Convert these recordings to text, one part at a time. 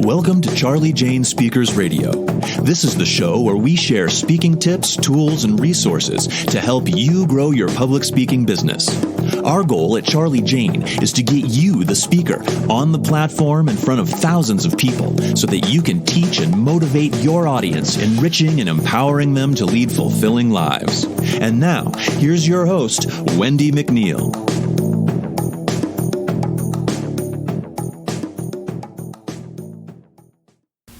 Welcome to Charli Jane Speakers Radio. This is the show where we share speaking tips, tools, and resources to help you grow your public speaking business. Our goal at Charli Jane is to get you, the speaker, on the platform in front of thousands of people so that you can teach and motivate your audience, enriching and empowering them to lead fulfilling lives. And now, here's your host, Wendi McNeil.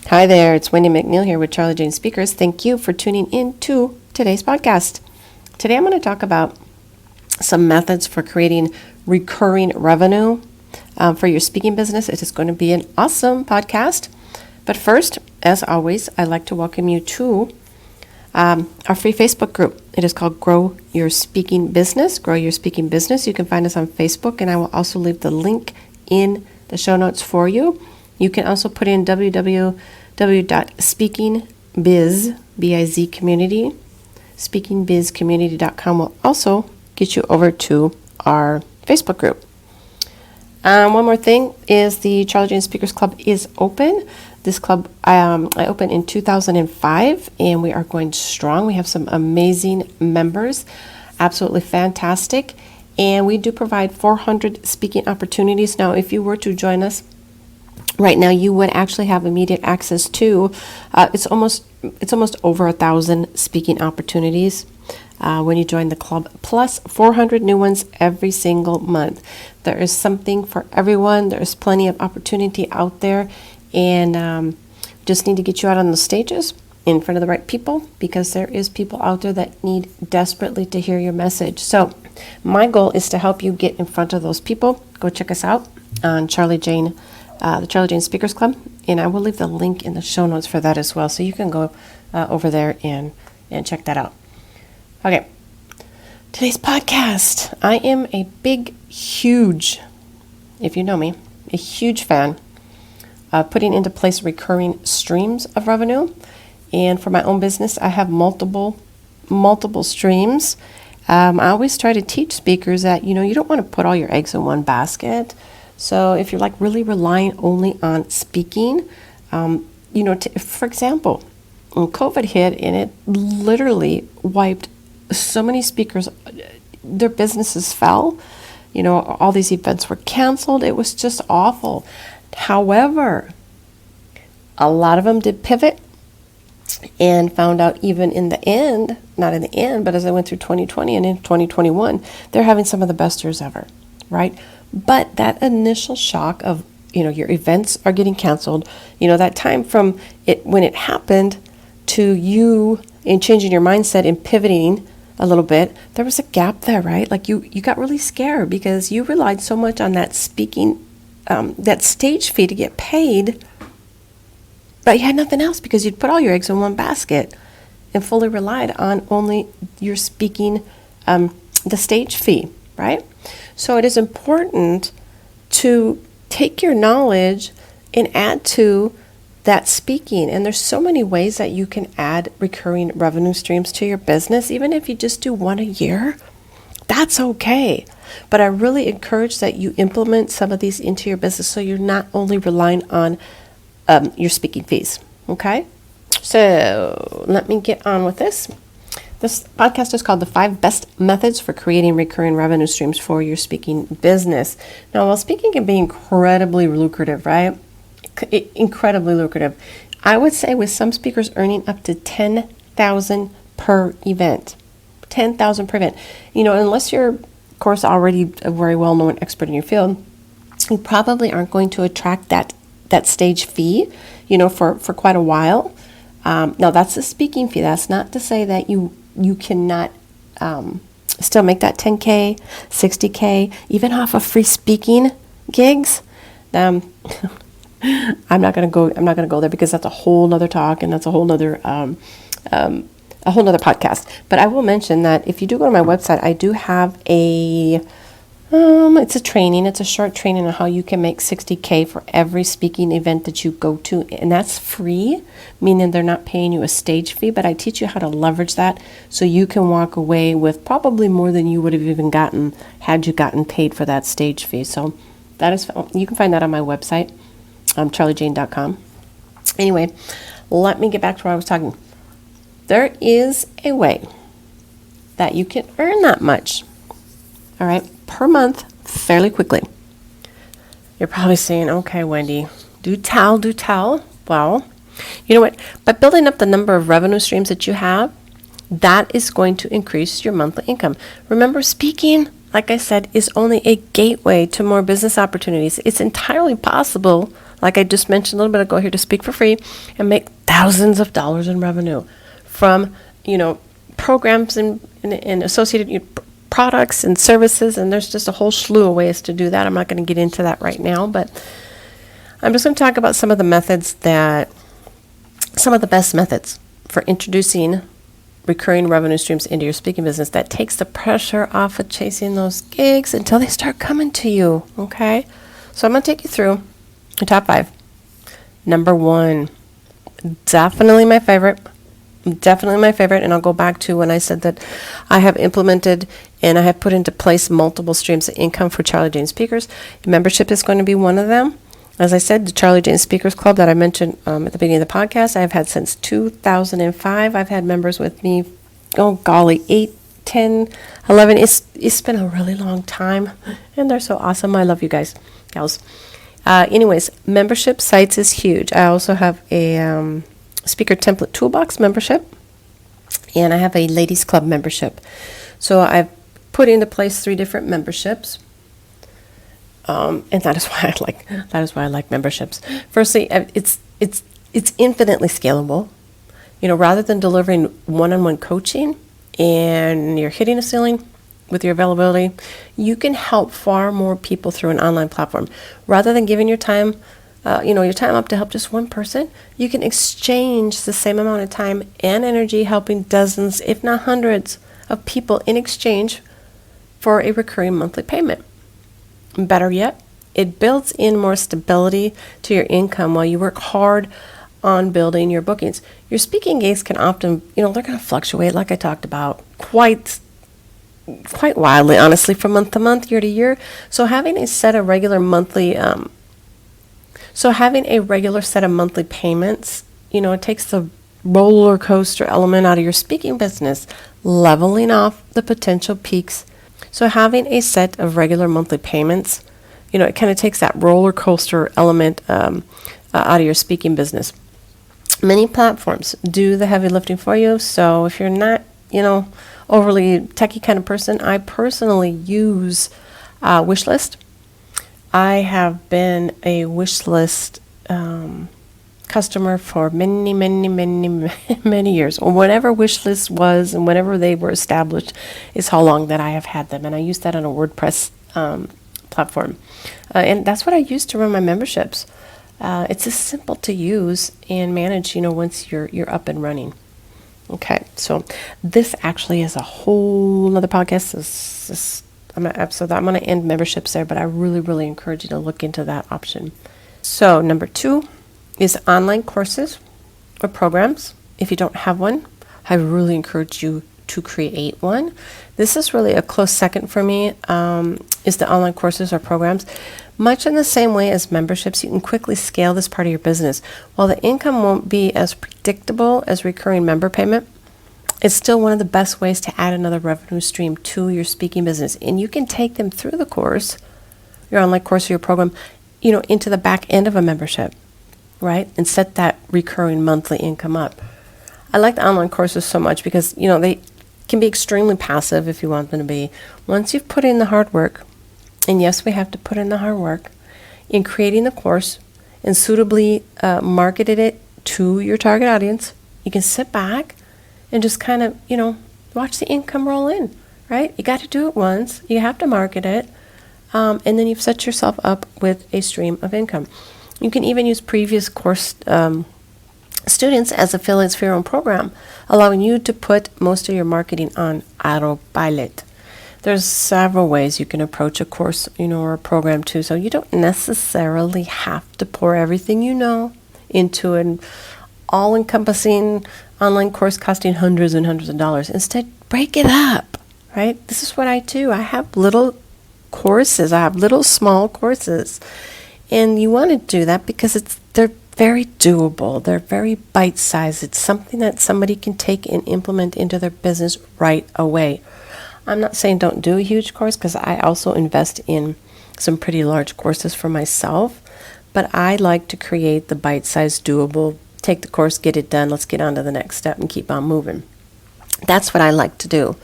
Hi there, it's Wendi McNeil here with Charli Jane Speakers. Thank you for tuning in to today's podcast. Today I'm going to talk about some methods for creating recurring revenue for your speaking business. It is going to be an awesome podcast. But first, as always, I'd like to welcome you to our free Facebook group. It is called Grow Your Speaking Business. Grow Your Speaking Business. You can find us on Facebook, and I will also leave the link in the show notes for you. You can also put in www.speakingbiz, B-I-Z community, speakingbizcommunity.com will also get you over to our Facebook group. One more thing is the Charli Jane Speakers Club is open. This club I opened in 2005, and we are going strong. We have some amazing members, absolutely fantastic, and we do provide 400 speaking opportunities. Now, if you were to join us right now, you would actually have immediate access to it's almost over 1,000 speaking opportunities when you join the club, plus 400 new ones every single month. There is something for everyone. There's plenty of opportunity out there, and just need to get you out on the stages in front of the right people, because there is people out there that need desperately to hear your message. So my goal is to help you get in front of those people. Go check us out on Charli Jane, the Charli Jane Speakers Club, and I will leave the link in the show notes for that as well, so you can go over there and check that out. Okay, today's podcast. I am a huge, if you know me, a huge fan of putting into place recurring streams of revenue. And for my own business, I have multiple streams. I always try to teach speakers that, you don't want to put all your eggs in one basket. So if you're like really relying only on speaking, for example, when COVID hit and it literally wiped so many speakers, their businesses fell, all these events were canceled. It was just awful. However, a lot of them did pivot and found out even in the end, not in the end, but as I went through 2020 and in 2021, they're having some of the best years ever, right? But that initial shock of, your events are getting canceled, that time from it when it happened to you in changing your mindset and pivoting a little bit, there was a gap there, right? Like you got really scared because you relied so much on that speaking, that stage fee to get paid, but you had nothing else because you'd put all your eggs in one basket and fully relied on only your speaking, the stage fee, right? So it is important to take your knowledge and add to that speaking. And there's so many ways that you can add recurring revenue streams to your business. Even if you just do one a year, that's okay. But I really encourage that you implement some of these into your business so you're not only relying on your speaking fees. Okay? So let me get on with this. This podcast is called The 5 Best Methods for Creating Recurring Revenue Streams for Your Speaking Business. Now, while speaking can be incredibly lucrative, right? Incredibly lucrative. I would say with some speakers earning up to $10,000 per event. $10,000 per event. Unless you're, of course, already a very well-known expert in your field, you probably aren't going to attract that stage fee, for quite a while. Now, that's the speaking fee. That's not to say that you cannot still make that $10K, $60K, even off of free speaking gigs. I'm not going to go there because that's a whole nother talk, and that's a whole nother podcast. But I will mention that if you do go to my website, I do have it's a training. It's a short training on how you can make $60K for every speaking event that you go to. And that's free, meaning they're not paying you a stage fee, but I teach you how to leverage that so you can walk away with probably more than you would have even gotten had you gotten paid for that stage fee. So that is, you can find that on my website, charlijane.com. Anyway, let me get back to what I was talking. There is a way that you can earn that much, all right, per month fairly quickly. You're probably saying, okay, Wendi, do tell. Well, you know what? By building up the number of revenue streams that you have, that is going to increase your monthly income. Remember, speaking, like I said, is only a gateway to more business opportunities. It's entirely possible, like I just mentioned a little bit ago here, to speak for free and make thousands of dollars in revenue from, programs and associated products and services. And there's just a whole slew of ways to do that. I'm not going to get into that right now, but I'm just going to talk about some of the best methods for introducing recurring revenue streams into your speaking business that takes the pressure off of chasing those gigs until they start coming to you, okay? So I'm going to take you through the top 5. Number 1, definitely my favorite, and I'll go back to when I said that I have implemented and I have put into place multiple streams of income for Charli Jane Speakers. Membership is going to be one of them. As I said, the Charli Jane Speakers Club that I mentioned at the beginning of the podcast, I have had since 2005. I've had members with me, 8, 10, 11. It's been a really long time, and they're so awesome. I love you guys, gals. Anyways, membership sites is huge. I also have a speaker template toolbox membership, and I have a ladies club membership. So I've put into place 3 different memberships. And that is why I like memberships. Firstly, it's infinitely scalable. Rather than delivering one-on-one coaching and you're hitting a ceiling with your availability, you can help far more people through an online platform. Rather than giving your time up to help just one person, you can exchange the same amount of time and energy helping dozens, if not hundreds, of people in exchange for a recurring monthly payment. Better yet, it builds in more stability to your income while you work hard on building your bookings. Your speaking gigs can often, they're going to fluctuate, like I talked about, quite wildly, honestly, from month to month, year to year. So having a set of regular set of monthly payments, it takes the roller coaster element out of your speaking business, leveling off the potential peaks. So having a set of regular monthly payments, it kind of takes that roller coaster element out of your speaking business. Many platforms do the heavy lifting for you. So if you're not, overly techie kind of person, I personally use Wishlist. I have been a Wishlist customer for many years. Whenever Wishlist was and whenever they were established is how long that I have had them. And I use that on a WordPress platform. And that's what I use to run my memberships. It's just simple to use and manage, once you're up and running. Okay, so this actually is a whole other podcast. I'm going to end memberships there, but I really, really encourage you to look into that option. So number 2 is online courses or programs. If you don't have one, I really encourage you to create one. This is really a close second for me, is the online courses or programs. Much in the same way as memberships, you can quickly scale this part of your business. While the income won't be as predictable as recurring member payment, it's still one of the best ways to add another revenue stream to your speaking business. And you can take them through the course, your online course or your program, into the back end of a membership, right? And set that recurring monthly income up. I like the online courses so much because, they can be extremely passive if you want them to be. Once you've put in the hard work, and yes, we have to put in the hard work in creating the course and suitably marketed it to your target audience, you can sit back and just kind of, watch the income roll in, right? You got to do it once. You have to market it. And then you've set yourself up with a stream of income. You can even use previous course students as affiliates for your own program, allowing you to put most of your marketing on autopilot. There's several ways you can approach a course, or a program too. So you don't necessarily have to pour everything into an all-encompassing online course costing hundreds and hundreds of dollars. Instead, break it up, right? This is what I do. I have little courses. I have little small courses. And you want to do that because they're very doable. They're very bite-sized. It's something that somebody can take and implement into their business right away. I'm not saying don't do a huge course, because I also invest in some pretty large courses for myself, but I like to create the bite-sized, doable, take the course, get it done, let's get on to the next step and keep on moving. That's what I like to do.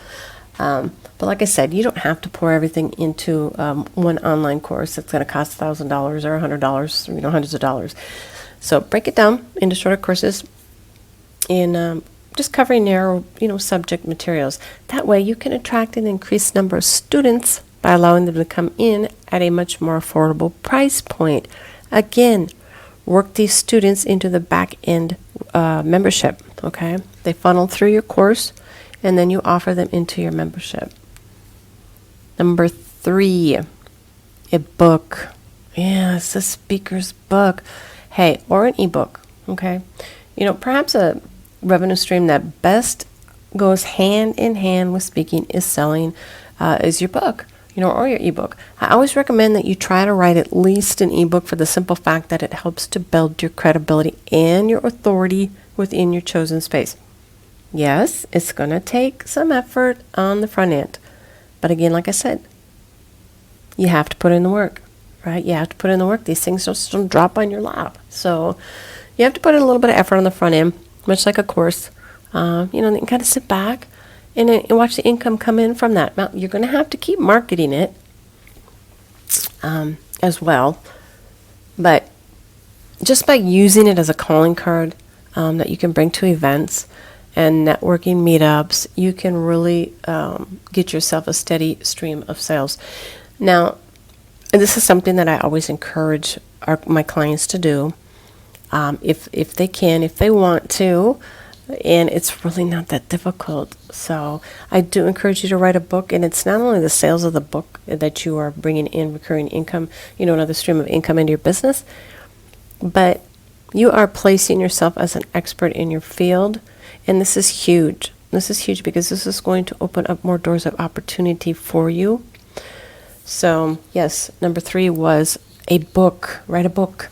But like I said, you don't have to pour everything into one online course that's going to cost $1,000 or $100, hundreds of dollars. So break it down into shorter courses in just covering narrow, subject materials. That way you can attract an increased number of students by allowing them to come in at a much more affordable price point. Again, work these students into the back end membership, okay? They funnel through your course, and then you offer them into your membership. Number 3, a book. Yes, a speaker's book. Hey, or an ebook, okay? Perhaps a revenue stream that best goes hand in hand with speaking is your book, or your ebook. I always recommend that you try to write at least an ebook for the simple fact that it helps to build your credibility and your authority within your chosen space. Yes, it's going to take some effort on the front end. But again, like I said, you have to put in the work, right? You have to put in the work. These things just don't drop on your lap. So you have to put in a little bit of effort on the front end, much like a course. Then kind of sit back and watch the income come in from that. Now, you're going to have to keep marketing it as well. But just by using it as a calling card that you can bring to events and networking meetups, you can really get yourself a steady stream of sales. Now, this is something that I always encourage my clients to do, if they can, if they want to, and it's really not that difficult. So I do encourage you to write a book, and it's not only the sales of the book that you are bringing in recurring income, another stream of income into your business, but you are placing yourself as an expert in your field. And this is huge. This is huge because this is going to open up more doors of opportunity for you. So, yes, number 3 was a book. Write a book.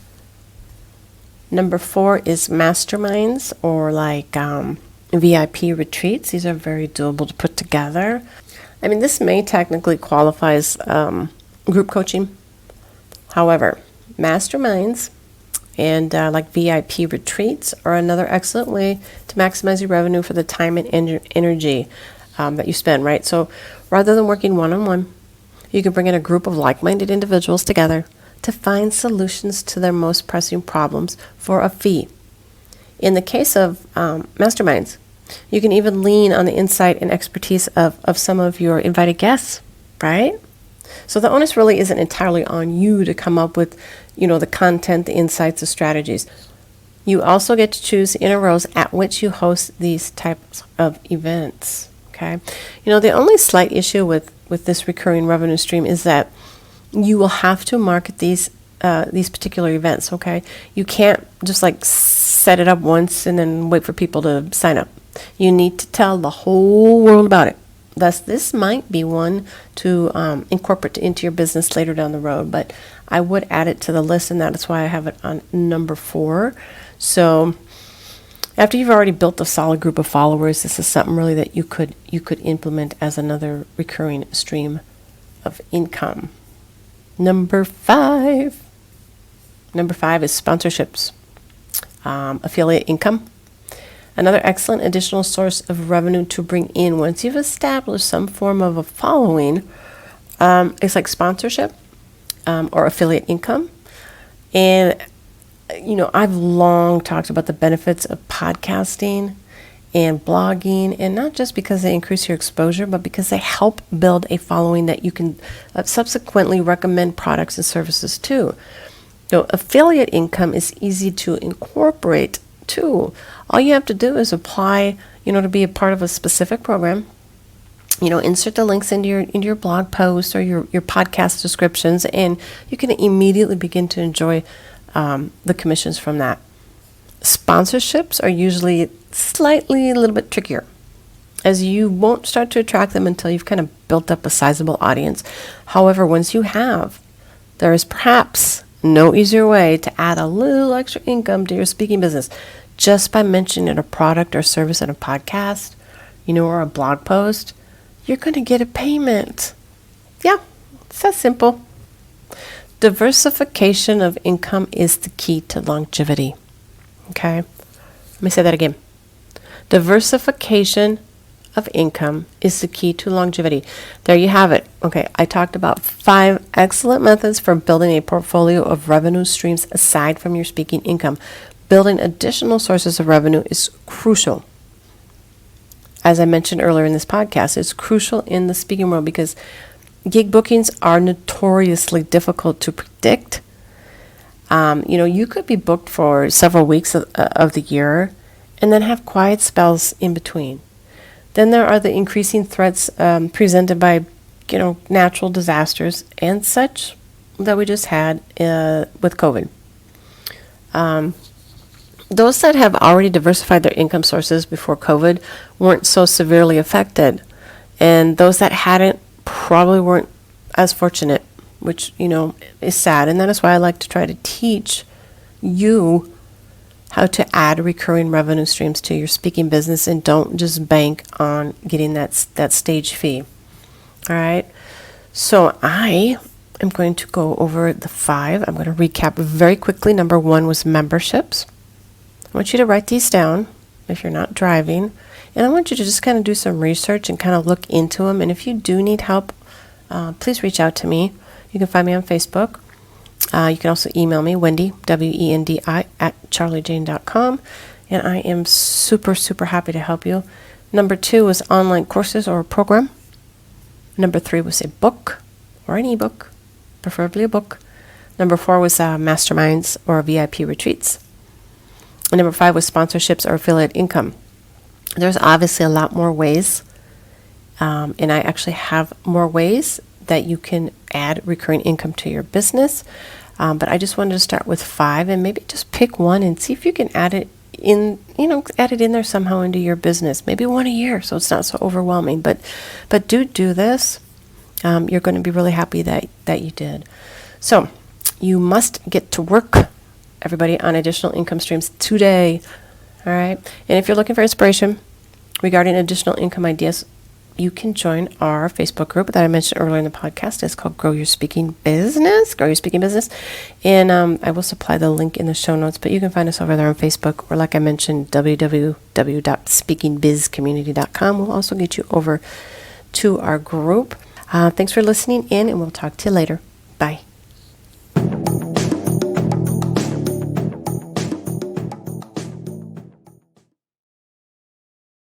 Number 4 is masterminds, or like VIP retreats. These are very doable to put together. I mean, this may technically qualify as group coaching. However, masterminds and like VIP retreats are another excellent way to maximize your revenue for the time and energy that you spend, right? So rather than working one-on-one, you can bring in a group of like-minded individuals together to find solutions to their most pressing problems for a fee. In the case of masterminds, you can even lean on the insight and expertise of some of your invited guests, right? So the onus really isn't entirely on you to come up with, the content, the insights, the strategies. You also get to choose the intervals at which you host these types of events, okay? The only slight issue with this recurring revenue stream is that you will have to market these particular events, okay? You can't just like set it up once and then wait for people to sign up. You need to tell the whole world about it. Thus, this might be one to incorporate into your business later down the road, but I would add it to the list, and that is why I have it on number 4. So after you've already built a solid group of followers, this is something really that you could implement as another recurring stream of income. Number 5 is sponsorships, affiliate income. Another excellent additional source of revenue to bring in once you've established some form of a following is like sponsorship or affiliate income. And, I've long talked about the benefits of podcasting and blogging, and not just because they increase your exposure, but because they help build a following that you can subsequently recommend products and services to. Affiliate income is easy to incorporate too. All you have to do is apply, to be a part of a specific program. Insert the links into your blog posts or your podcast descriptions, and you can immediately begin to enjoy the commissions from that. Sponsorships are usually a little bit trickier, as you won't start to attract them until you've kind of built up a sizable audience. However, once you have, there is perhaps no easier way to add a little extra income to your speaking business just by mentioning a product or service in a podcast, or a blog post. You're going to get a payment. Yeah, it's that simple. Diversification of income is the key to longevity. Okay? Let me say that again. Diversification of income is the key to longevity. There you have it. Okay, I talked about 5 excellent methods for building a portfolio of revenue streams aside from your speaking income. Building additional sources of revenue is crucial. As I mentioned earlier in this podcast, it's crucial in the speaking world because gig bookings are notoriously difficult to predict. You could be booked for several weeks of the year and then have quiet spells in between. Then there are the increasing threats presented by, natural disasters and such that we just had with COVID. Those that have already diversified their income sources before COVID weren't so severely affected. And those that hadn't probably weren't as fortunate, which, is sad. And that is why I like to try to teach you how to add recurring revenue streams to your speaking business and don't just bank on getting that stage fee. All right. So I am going to go over the 5. I'm going to recap very quickly. Number 1 was memberships. I want you to write these down if you're not driving. And I want you to just kind of do some research and kind of look into them. And if you do need help, please reach out to me. You can find me on Facebook. You can also email me, Wendi, Wendi, @charlijane.com. And I am super, super happy to help you. Number 2 was online courses or a program. Number 3 was a book or an ebook, preferably a book. Number 4 was masterminds or VIP retreats. And number 5 was sponsorships or affiliate income. There's obviously a lot more ways, and I actually have more ways that you can add recurring income to your business. But I just wanted to start with 5 and maybe just pick one and see if you can add it in, add it in there somehow into your business. Maybe one a year so it's not so overwhelming. But do this. You're going to be really happy that you did. So you must get to work, everybody, on additional income streams today. All right. And if you're looking for inspiration regarding additional income ideas, you can join our Facebook group that I mentioned earlier in the podcast. It's called Grow Your Speaking Business. Grow Your Speaking Business. And I will supply the link in the show notes, but you can find us over there on Facebook, or like I mentioned, www.speakingbizcommunity.com will also get you over to our group. Thanks for listening in, and we'll talk to you later. Bye.